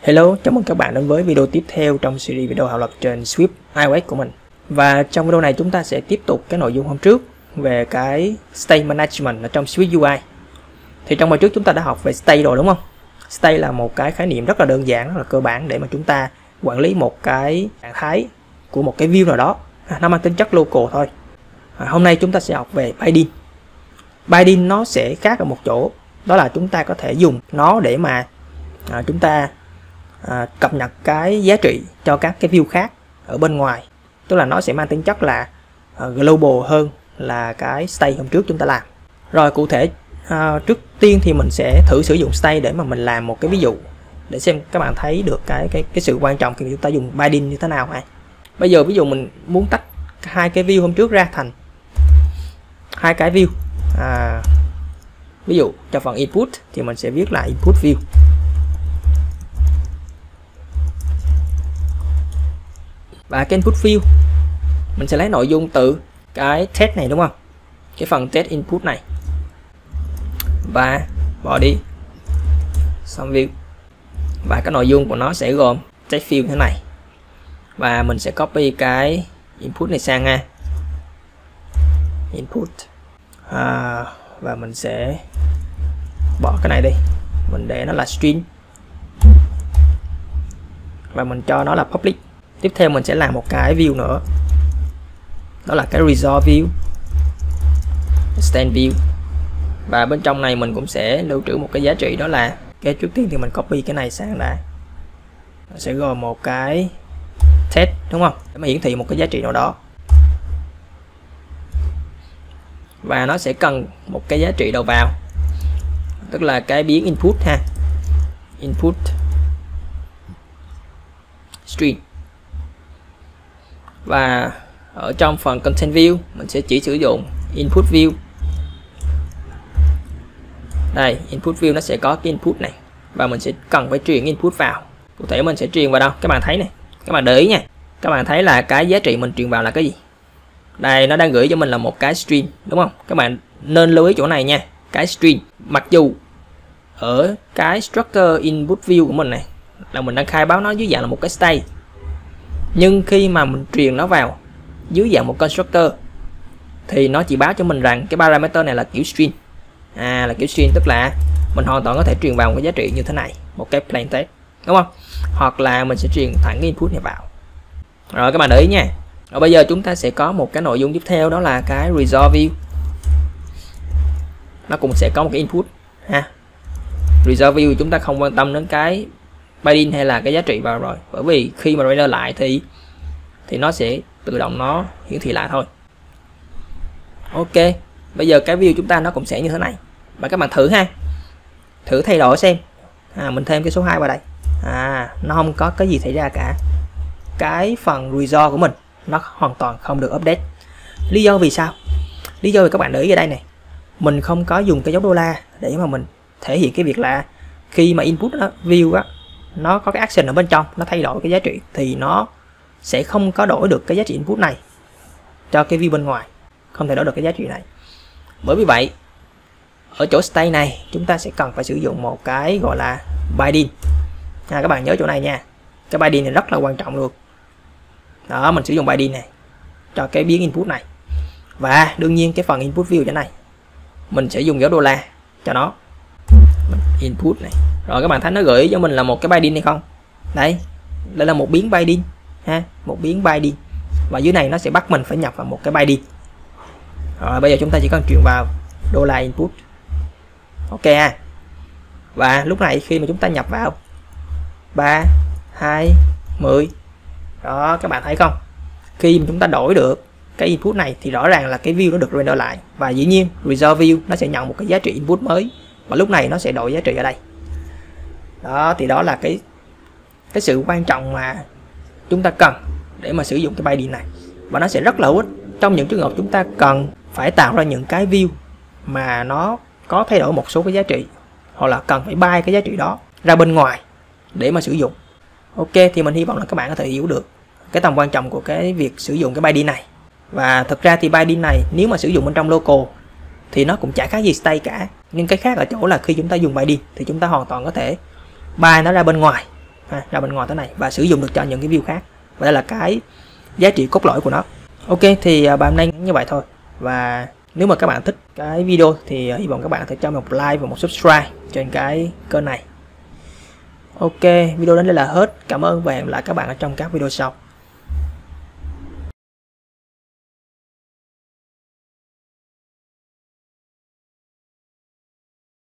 Hello, chào mừng các bạn đến với video tiếp theo trong series video học lập trên Swift iOS của mình. Và trong video này chúng ta sẽ tiếp tục cái nội dung hôm trước về cái State Management ở trong Swift UI. Thì trong bài trước chúng ta đã học về State rồi đúng không? State là một cái khái niệm rất là đơn giản, rất là cơ bản để mà chúng ta quản lý một cái trạng thái của một cái view nào đó. Nó mang tính chất local thôi. Hôm nay chúng ta sẽ học về binding. Binding nó sẽ khác ở một chỗ, đó là chúng ta có thể dùng nó để mà chúng ta cập nhật cái giá trị cho các cái view khác ở bên ngoài, tức là nó sẽ mang tính chất là global hơn là cái state hôm trước chúng ta làm. Rồi cụ thể trước tiên thì mình sẽ thử sử dụng state để mà mình làm một cái ví dụ để xem các bạn thấy được cái sự quan trọng khi chúng ta dùng binding như thế nào. Bây giờ ví dụ mình muốn tách hai cái view hôm trước ra thành hai cái view, ví dụ cho phần input thì mình sẽ viết là input view. Và cái input view mình sẽ lấy nội dung từ cái test này đúng không? Cái phần test input này. Và body xong view. Và cái nội dung của nó sẽ gồm test view thế này. Và mình sẽ copy cái input này sang nha. Input. Và mình sẽ bỏ cái này đi. Mình để nó là string. Và mình cho nó là public. Tiếp theo mình sẽ làm một cái view nữa, đó là cái result view, stand view. Và bên trong này mình cũng sẽ lưu trữ một cái giá trị, đó là cái trước tiên thì mình copy cái này sang đã, nó sẽ gồm một cái test đúng không, để mà hiển thị một cái giá trị nào đó. Và nó sẽ cần một cái giá trị đầu vào, tức là cái biến input ha, input string. Và ở trong phần content view mình sẽ chỉ sử dụng input view. Đây, input view nó sẽ có cái input này và mình sẽ cần phải truyền input vào. Cụ thể mình sẽ truyền vào đâu? Các bạn thấy này, các bạn để ý nha. Các bạn thấy là cái giá trị mình truyền vào là cái gì? Đây, nó đang gửi cho mình là một cái string đúng không? Các bạn nên lưu ý chỗ này nha. Cái string, mặc dù ở cái structure input view của mình này là mình đang khai báo nó dưới dạng là một cái state, nhưng khi mà mình truyền nó vào dưới dạng một constructor thì nó chỉ báo cho mình rằng cái parameter này là kiểu string. Là kiểu string, tức là mình hoàn toàn có thể truyền vào một cái giá trị như thế này, một cái plain text đúng không? Hoặc là mình sẽ truyền thẳng cái input này vào. Rồi các bạn để ý nha. Rồi bây giờ chúng ta sẽ có một cái nội dung tiếp theo, đó là cái result view. Nó cũng sẽ có một cái input ha. Result view chúng ta không quan tâm đến cái binding hay là cái giá trị vào rồi, bởi vì khi mà render lại thì nó sẽ tự động nó hiển thị lại thôi. Ok, bây giờ cái view chúng ta nó cũng sẽ như thế này. Và các bạn thử ha, thử thay đổi xem. Mình thêm cái số 2 vào đây. Nó không có cái gì xảy ra cả. Cái phần result của mình nó hoàn toàn không được update. Lý do vì sao? Lý do vì các bạn để ý ở đây này, mình không có dùng cái dấu đô la để mà mình thể hiện cái việc là khi mà input đó, view á, nó có cái action ở bên trong, nó thay đổi cái giá trị thì nó sẽ không có đổi được cái giá trị input này cho cái view bên ngoài, không thể đổi được cái giá trị này. Bởi vì vậy ở chỗ state này chúng ta sẽ cần phải sử dụng một cái gọi là binding. Các bạn nhớ chỗ này nha, cái binding này rất là quan trọng luôn. Đó, mình sử dụng binding này cho cái biến input này. Và đương nhiên cái phần input view chỗ này mình sẽ dùng dấu đô la cho nó input này. Rồi các bạn thấy nó gửi cho mình là một cái binding hay không? Đây là một biến binding ha, một biến binding. Và dưới này nó sẽ bắt mình phải nhập vào một cái binding. Rồi bây giờ chúng ta chỉ cần truyền vào đô la input. Ok ha. Và lúc này khi mà chúng ta nhập vào 3, 2, 10. Đó, các bạn thấy không? Khi mà chúng ta đổi được cái input này thì rõ ràng là cái view nó được render lại. Và dĩ nhiên result view nó sẽ nhận một cái giá trị input mới. Và lúc này nó sẽ đổi giá trị ở đây. Đó, thì đó là cái sự quan trọng mà chúng ta cần để mà sử dụng cái binding này. Và nó sẽ rất là hữu ích trong những trường hợp chúng ta cần phải tạo ra những cái view mà nó có thay đổi một số cái giá trị, hoặc là cần phải bay cái giá trị đó ra bên ngoài để mà sử dụng. Ok, thì mình hy vọng là các bạn có thể hiểu được cái tầm quan trọng của cái việc sử dụng cái binding này. Và thực ra thì binding này nếu mà sử dụng bên trong local thì nó cũng chả khác gì state cả. Nhưng cái khác ở chỗ là khi chúng ta dùng binding thì chúng ta hoàn toàn có thể bay nó ra bên ngoài ra bên ngoài thế này và sử dụng được cho những cái view khác. Và đây là cái giá trị cốt lõi của nó. Ok, thì bài hôm nay như vậy thôi. Và nếu mà các bạn thích cái video thì hy vọng các bạn sẽ cho một like và một subscribe trên cái kênh này. Ok, video đến đây là hết. Cảm ơn và hẹn gặp lại các bạn ở trong các video sau.